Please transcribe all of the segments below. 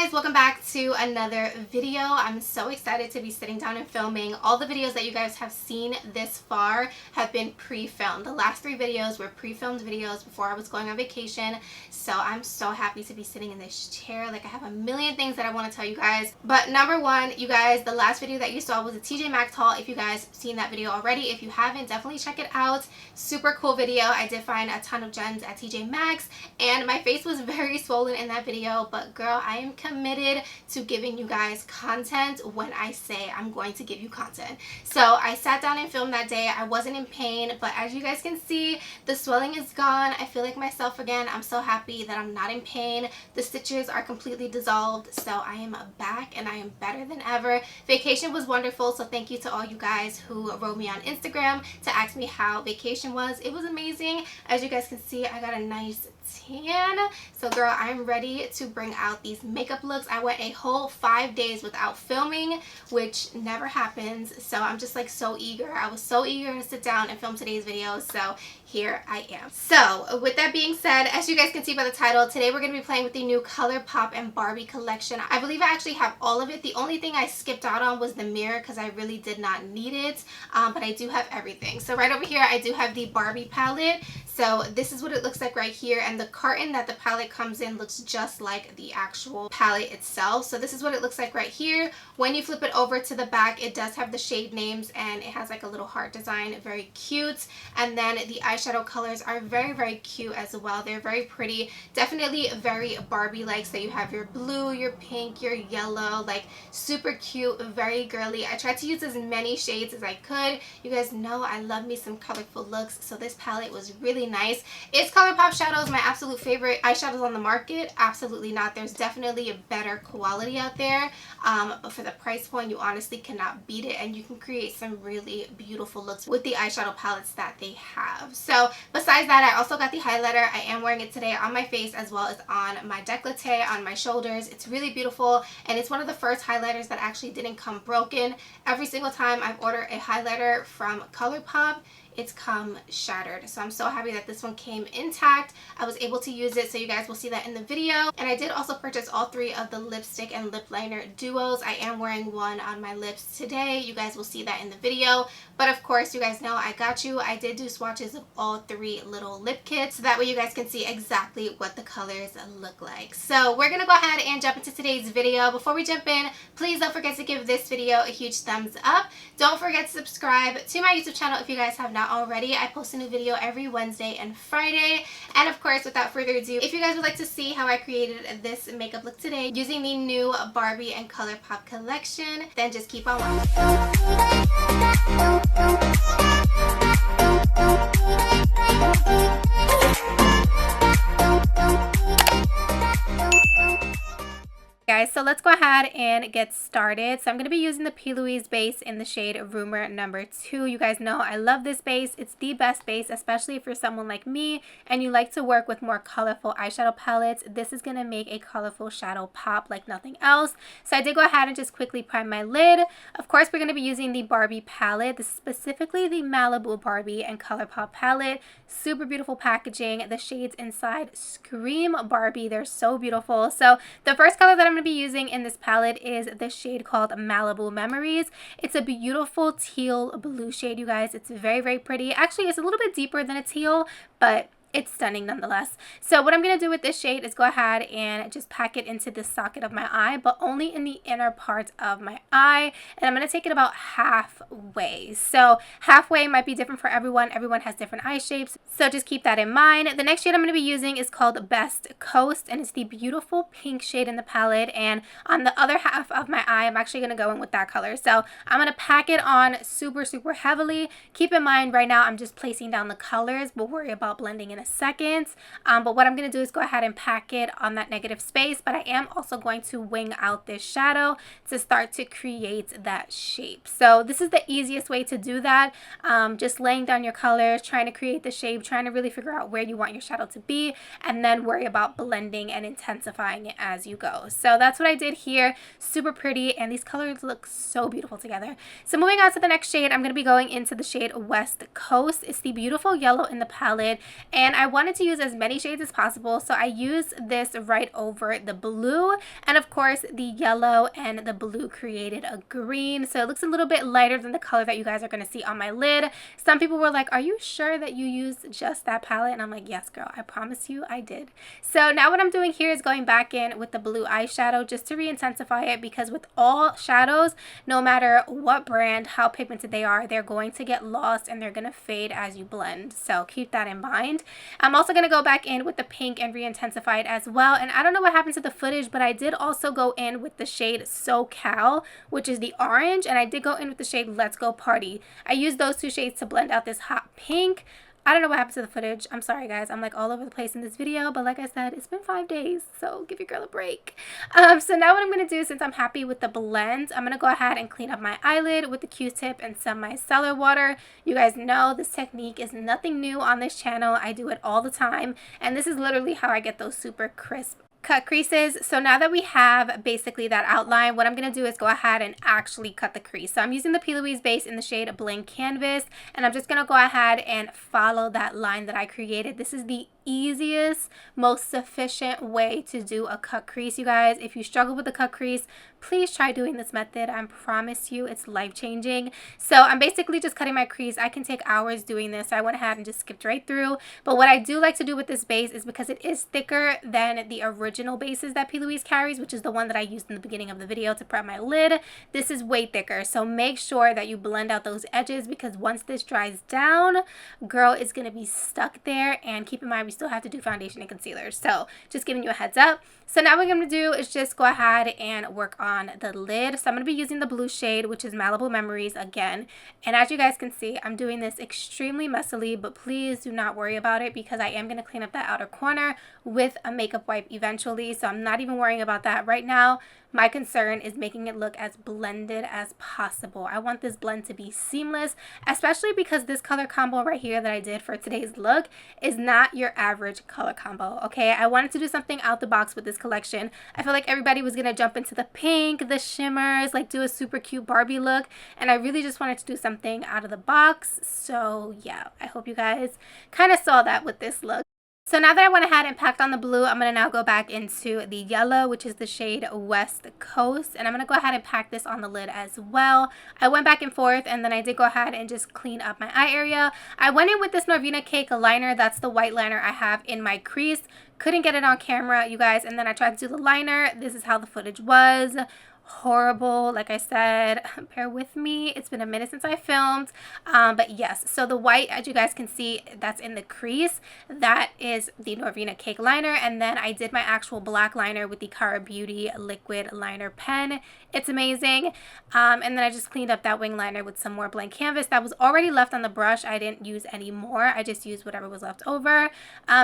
guys, welcome back to another video. I'm so excited to be sitting down and filming. All the videos that you guys have seen this far have been pre-filmed. The last 3 videos were pre-filmed videos before I was going on vacation. So I'm so happy to be sitting in this chair. Like, I have a million things that I want to tell you guys. But number one, you guys, the last video that you saw was a TJ Maxx haul. If you guys have seen that video already, if you haven't, definitely check it out. Super cool video. I did find a ton of gems at TJ Maxx and my face was very swollen in that video, but girl, I am committed to giving you guys content when I say I'm going to give you content. So I sat down and filmed that day. I wasn't in pain, but as you guys can see, the swelling is gone. I feel like myself again. I'm so happy that I'm not in pain. The stitches are completely dissolved, so I am back and I am better than ever. Vacation was wonderful, so thank you to all you guys who wrote me on Instagram to ask me how vacation was. It was amazing. As you guys can see, I got a nice tan. So girl, I'm ready to bring out these makeup looks. I went a whole 5 days without filming, which never happens, so I'm just like so eager. I was so eager to sit down and film today's video, so here I am. So with that being said, as you guys can see by the title, today we're going to be playing with the new Colourpop and Barbie collection. I believe I actually have all of it. The only thing I skipped out on was the mirror because I really did not need it, but I do have everything. So right over here I do have the Barbie palette. So this is what it looks like right here, and the carton that the palette comes in looks just like the actual palette itself. So this is what it looks like right here. When you flip it over to the back, it does have the shade names and it has like a little heart design, very cute. And then the eyeshadow colors are very, very cute as well. They're very pretty, definitely very Barbie-like. So you have your blue, your pink, your yellow, like super cute, very girly. I tried to use as many shades as I could. You guys know I love me some colorful looks, so this palette was really nice. Is Colourpop shadows my absolute favorite eyeshadows on the market? Absolutely not. There's definitely a better quality out there, but for the price point, you honestly cannot beat it, and you can create some really beautiful looks with the eyeshadow palettes that they have. So besides that, I also got the highlighter. I am wearing it today on my face as well as on my décolleté, on my shoulders. It's really beautiful, and it's one of the first highlighters that actually didn't come broken. Every single time I've ordered a highlighter from Colourpop, it's come shattered. So I'm so happy that this one came intact. I was able to use it, so you guys will see that in the video. And I did also purchase all 3 of the lipstick and lip liner duos. I am wearing one on my lips today. You guys will see that in the video. But of course, you guys know I got you. I did do swatches of all 3 little lip kits, so that way you guys can see exactly what the colors look like. So we're gonna go ahead and jump into today's video. Before we jump in, please don't forget to give this video a huge thumbs up. Don't forget to subscribe to my YouTube channel if you guys have not already. I post a new video every Wednesday and Friday. And of course, without further ado, if you guys would like to see how I created this makeup look today using the new Barbie and Colourpop collection, then just keep on watching. Guys, so let's go ahead and get started. So I'm going to be using the P.LOUISE base in the shade Rumor number 2. You guys know I love this base. It's the best base, especially if you're someone like me and you like to work with more colorful eyeshadow palettes. This is going to make a colorful shadow pop like nothing else. So I did go ahead and just quickly prime my lid. Of course, we're going to be using the Barbie palette. This is specifically the Malibu Barbie and Colourpop palette. Super beautiful packaging. The shades inside scream Barbie. They're so beautiful. So the first color that I'm going to be using in this palette is the shade called Malibu Memories. It's a beautiful teal blue shade, you guys. It's very, very pretty. Actually, it's a little bit deeper than a teal, but it's stunning nonetheless. So what I'm going to do with this shade is go ahead and just pack it into the socket of my eye, but only in the inner part of my eye. And I'm going to take it about halfway. So halfway might be different for everyone. Everyone has different eye shapes, so just keep that in mind. The next shade I'm going to be using is called Best Coast, and it's the beautiful pink shade in the palette. And on the other half of my eye, I'm actually going to go in with that color. So I'm going to pack it on super, super heavily. Keep in mind, right now I'm just placing down the colors. We'll worry about blending in a second, but what I'm going to do is go ahead and pack it on that negative space, but I am also going to wing out this shadow to start to create that shape. So this is the easiest way to do that, just laying down your colors, trying to create the shape, trying to really figure out where you want your shadow to be, and then worry about blending and intensifying it as you go. So that's what I did here. Super pretty, and these colors look so beautiful together. So moving on to the next shade, I'm going to be going into the shade West Coast. It's the beautiful yellow in the palette, and and I wanted to use as many shades as possible, so I used this right over the blue, and of course the yellow and the blue created a green, so it looks a little bit lighter than the color that you guys are going to see on my lid. Some people were like, are you sure that you used just that palette? And I'm like, yes girl, I promise you I did. So now what I'm doing here is going back in with the blue eyeshadow just to re-intensify it, because with all shadows, no matter what brand, how pigmented they are, they're going to get lost and they're going to fade as you blend. So keep that in mind. I'm also going to go back in with the pink and re-intensify it as well. And I don't know what happened to the footage, but I did also go in with the shade SoCal, which is the orange, and I did go in with the shade Let's Go Party. I used those two shades to blend out this hot pink. I don't know what happened to the footage. I'm sorry guys, I'm like all over the place in this video, but like I said, it's been 5 days, so give your girl a break. So now what I'm going to do, since I'm happy with the blend, I'm going to go ahead and clean up my eyelid with the Q-tip and some micellar water. You guys know this technique is nothing new on this channel. I do it all the time, and this is literally how I get those super crisp cut creases. So now that we have basically that outline, what I'm going to do is go ahead and actually cut the crease. So I'm using the P.LOUISE base in the shade Blank Canvas, and I'm just going to go ahead and follow that line that I created. This is the easiest, most sufficient way to do a cut crease, you guys. If you struggle with the cut crease, please try doing this method. I promise you it's life-changing. So I'm basically just cutting my crease. I can take hours doing this, so I went ahead and just skipped right through. But what I do like to do with this base is, because it is thicker than the original bases that P.LOUISE carries, which is the one that I used in the beginning of the video to prep my lid, this is way thicker. So make sure that you blend out those edges, because once this dries down, girl, it's going to be stuck there. And keep in mind, we still have to do foundation and concealer, so just giving you a heads up. So now what I'm going to do is just go ahead and work on the lid. So I'm going to be using the blue shade, which is Malibu Memories again, and as you guys can see, I'm doing this extremely messily, but please do not worry about it, because I am going to clean up that outer corner with a makeup wipe eventually, so I'm not even worrying about that right now. My concern is making it look as blended as possible. I want this blend to be seamless, especially because this color combo right here that I did for today's look is not your average color combo, okay? I wanted to do something out the box with this collection. I feel like everybody was gonna jump into the pink, the shimmers, like do a super cute Barbie look, and I really just wanted to do something out of the box. So yeah, I hope you guys kind of saw that with this look. So now that I went ahead and packed on the blue, I'm going to now go back into the yellow, which is the shade West Coast. And I'm going to go ahead and pack this on the lid as well. I went back and forth, and then I did go ahead and just clean up my eye area. I went in with this Norvina Cake liner. That's the white liner I have in my crease. Couldn't get it on camera, you guys. And then I tried to do the liner. This is how the footage was. Horrible. Like I said, bear with me, it's been a minute since I filmed, but yes, so the white, as you guys can see, that's in the crease, that is the Norvina Cake liner. And then I did my actual black liner with the Cara Beauty liquid liner pen. It's amazing. And then I just cleaned up that wing liner with some more blank canvas that was already left on the brush. I didn't use any more, I just used whatever was left over.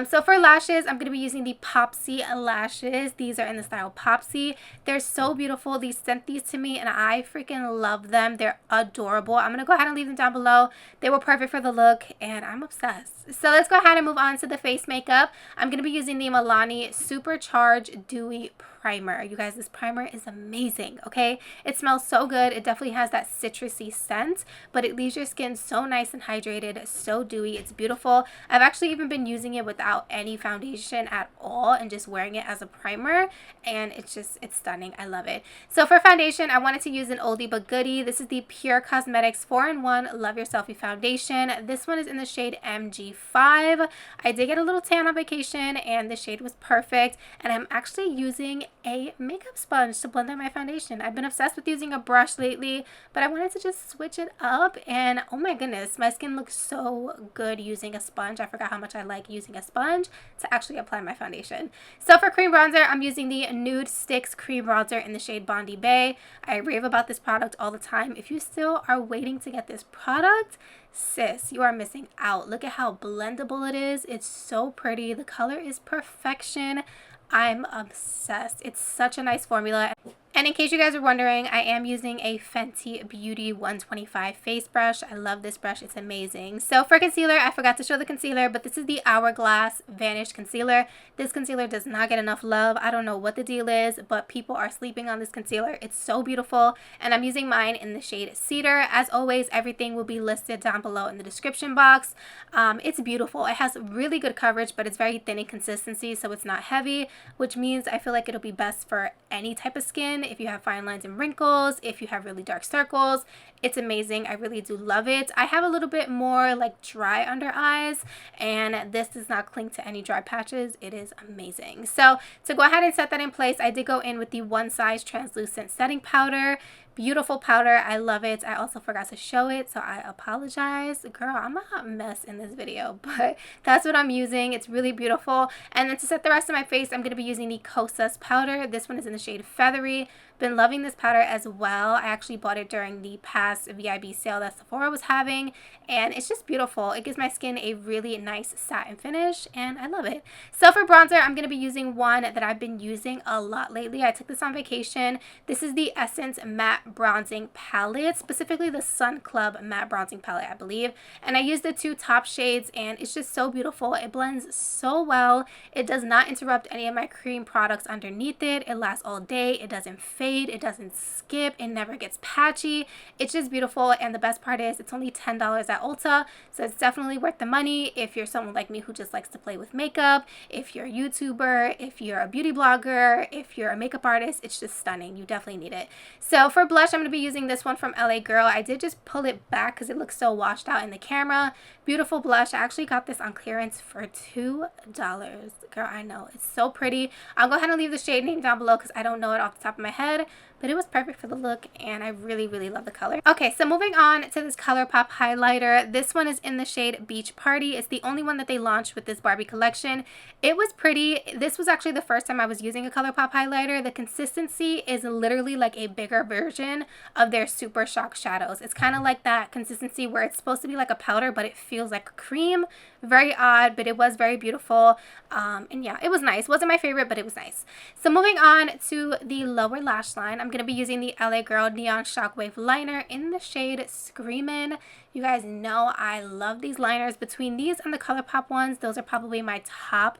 So for lashes, I'm going to be using the POPSY lashes. These are in the style POPSY. They're so beautiful. These sent these to me and I freaking love them. They're adorable. I'm gonna go ahead and leave them down below. They were perfect for the look and I'm obsessed. So let's go ahead and move on to the face makeup. I'm gonna be using the Milani Supercharged Dewy Primer. You guys, this primer is amazing, okay? It smells so good. It definitely has that citrusy scent, but it leaves your skin so nice and hydrated, so dewy. It's beautiful. I've actually even been using it without any foundation at all and just wearing it as a primer, and it's stunning. I love it. So for foundation, I wanted to use an oldie but goodie. This is the Pure Cosmetics 4-in-1 Love Your Selfie Foundation. This one is in the shade MG5. I did get a little tan on vacation and the shade was perfect, and I'm actually using a makeup sponge to blend out my foundation. I've been obsessed with using a brush lately, but I wanted to just switch it up, and oh my goodness, my skin looks so good using a sponge. I forgot how much I like using a sponge to actually apply my foundation. So for cream bronzer, I'm using the Nude Sticks cream bronzer in the shade Bondi Bay. I rave about this product all the time. If you still are waiting to get this product, sis, you are missing out. Look at how blendable it is. It's so pretty. The color is perfection. I'm obsessed. It's such a nice formula. And in case you guys are wondering, I am using a Fenty Beauty 125 face brush. I love this brush. It's amazing. So for concealer, I forgot to show the concealer, but this is the Hourglass Vanish Concealer. This concealer does not get enough love. I don't know what the deal is, but people are sleeping on this concealer. It's so beautiful, and I'm using mine in the shade Cedar. As always, everything will be listed down below in the description box. It's beautiful. It has really good coverage, but it's very thin in consistency, so it's not heavy, which means I feel like it'll be best for any type of skin. If you have fine lines and wrinkles, if you have really dark circles, it's amazing. I really do love it. I have a little bit more like dry under eyes, and this does not cling to any dry patches. It is amazing. So to go ahead and set that in place, I did go in with the One Size translucent setting powder. Beautiful powder. I love it. I also forgot to show it, so I apologize. Girl, I'm a hot mess in this video, but that's what I'm using. It's really beautiful. And then to set the rest of my face, I'm going to be using the Kosas powder. This one is in the shade Feathery. Been loving this powder as well. I actually bought it during the past VIB sale that Sephora was having, and it's just beautiful. It gives my skin a really nice satin finish, and I love it. So for bronzer, I'm going to be using one that I've been using a lot lately. I took this on vacation. This is the Essence Matte Bronzing Palette, specifically the Sun Club Matte Bronzing Palette, I believe. And I used the two top shades, and it's just so beautiful. It blends so well. It does not interrupt any of my cream products underneath it. It lasts all day. It doesn't fade. It doesn't skip. It never gets patchy. It's just beautiful, and the best part is it's only $10 at Ulta, so it's definitely worth the money if you're someone like me who just likes to play with makeup, if you're a YouTuber, if you're a beauty blogger, if you're a makeup artist. It's just stunning. You definitely need it. So for blush, I'm going to be using this one from LA Girl. I did just pull it back because it looks so washed out in the camera. Beautiful blush. I actually got this on clearance for $2. Girl, I know. It's so pretty. I'll go ahead and leave the shade name down below because I don't know it off the top of my head, but it was perfect for the look, and I really, really love the color. Okay, so moving on to this Colourpop highlighter. This one is in the shade Beach Party. It's the only one that they launched with this Barbie collection. It was pretty. This was actually the first time I was using a Colourpop highlighter. The consistency is literally like a bigger version of their Super Shock shadows. It's kind of like that consistency where it's supposed to be like a powder, but it feels like a cream. Very odd, but it was very beautiful. And yeah, it was nice. Wasn't my favorite, but it was nice. So moving on to the lower lash line, I'm going to be using the LA Girl Neon Shockwave liner in the shade Screamin'. You guys know I love these liners. Between these and the Colourpop ones, those are probably my top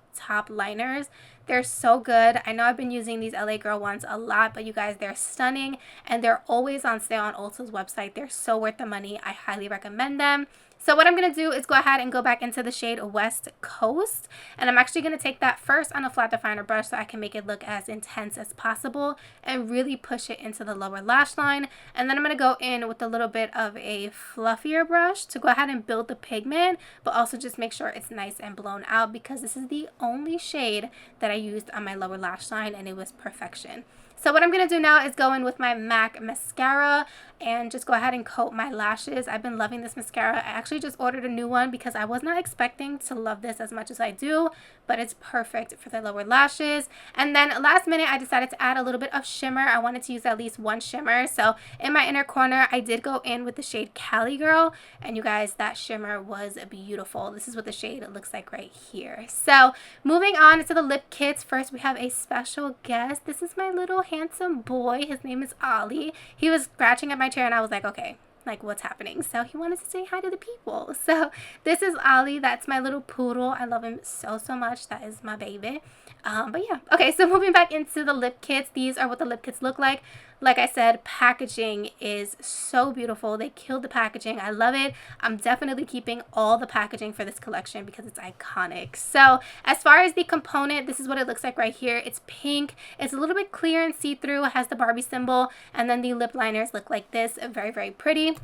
liners. They're so good. I know I've been using these LA Girl ones a lot, but you guys, they're stunning, and they're always on sale on Ulta's website. They're so worth the money. I highly recommend them. So what I'm going to do is go ahead and go back into the shade West Coast, and I'm actually going to take that first on a flat definer brush so I can make it look as intense as possible and really push it into the lower lash line. And then I'm going to go in with a little bit of a fluffier brush to go ahead and build the pigment, but also just make sure it's nice and blown out, because this is the only shade that I used on my lower lash line, and it was perfection. So what I'm going to do now is go in with my MAC mascara and just go ahead and coat my lashes. I've been loving this mascara. I actually just ordered a new one because I was not expecting to love this as much as I do, but it's perfect for the lower lashes. And then last minute, I decided to add a little bit of shimmer. I wanted to use at least one shimmer. So in my inner corner, I did go in with the shade Cali Girl, and you guys, that shimmer was beautiful. This is what the shade looks like right here. So moving on to the lip kits. First, we have a special guest. This is my little handsome boy. His name is Ollie. He was scratching at my chair, and I was like, okay, like, what's happening? So he wanted to say hi to the people. So this is Ollie. That's my little poodle. I love him so much. That is my baby. But yeah, okay, so moving back into the lip kits. These are what the lip kits look like. Like I said, packaging is so beautiful. They killed the packaging. I love it. I'm definitely keeping all the packaging for this collection because it's iconic. So as far as the component, this is what it looks like right here. It's pink. It's a little bit clear and see-through. It has the Barbie symbol. And then the lip liners look like this. Very pretty.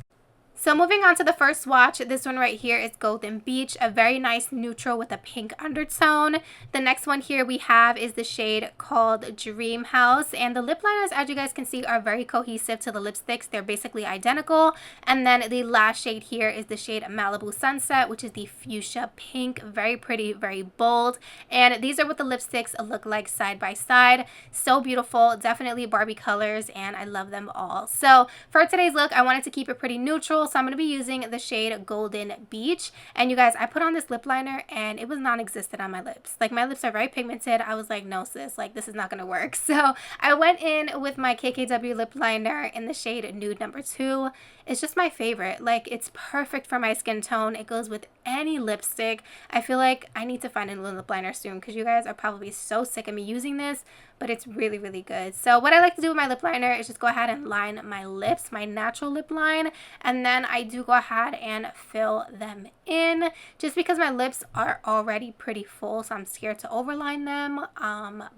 So moving on to the first swatch, this one right here is Golden Beach, a very nice neutral with a pink undertone. The next one here we have is the shade called Dream House, and the lip liners, as you guys can see, are very cohesive to the lipsticks. They're basically identical. And then the last shade here is the shade Malibu Sunset, which is the fuchsia pink. Very pretty, very bold. And these are what the lipsticks look like side by side. So beautiful, definitely Barbie colors, and I love them all. So for today's look, I wanted to keep it pretty neutral. so I'm going to be using the shade Golden Beach. And you guys, I put on this lip liner and it was non-existent on my lips. Like, my lips are very pigmented. I was like, no sis, like this is not going to work. So I went in with my KKW lip liner in the shade Nude number 2. It's just my favorite. Like, it's perfect for my skin tone. It goes with any lipstick. I feel like I need to find a new lip liner soon because you guys are probably so sick of me using this, but it's really, really good. So what I like to do with my lip liner is just go ahead and line my lips, my natural lip line, and then I do go ahead and fill them in just because my lips are already pretty full, so I'm scared to overline them.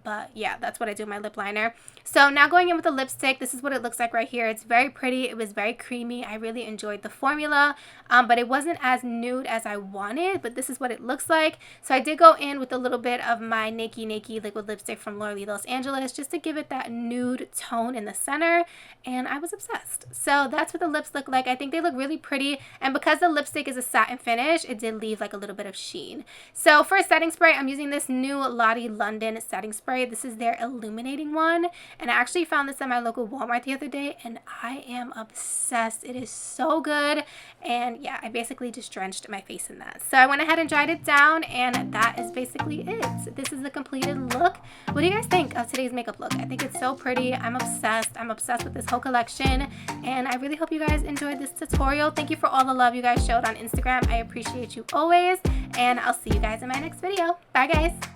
But yeah, that's what I do with my lip liner. So now going in with the lipstick, this is what it looks like right here. It's very pretty. It was very creamy. I really enjoyed the formula, but it wasn't as nude as I wanted, but this is what it looks like. So I did go in with a little bit of my Nakey liquid lipstick from Laura Los Angeles just to give it that nude tone in the center, and I was obsessed. So that's what the lips look like. I think they look really pretty, and because the lipstick is a satin finish, it did leave like a little bit of sheen. So for a setting spray, I'm using this new Lottie London setting spray. This is their illuminating one, and I actually found this at my local Walmart the other day, and I am obsessed. It is so good, and yeah, I basically just drenched my face in that. So I went ahead and dried it down, and that is basically it. This is the completed look. What do you guys think of today's makeup look? I think it's so pretty. I'm obsessed. I'm obsessed with this whole collection, and I really hope you guys enjoyed this tutorial. Thank you for all the love you guys showed on Instagram. I appreciate you always, and I'll see you guys in my next video. Bye guys.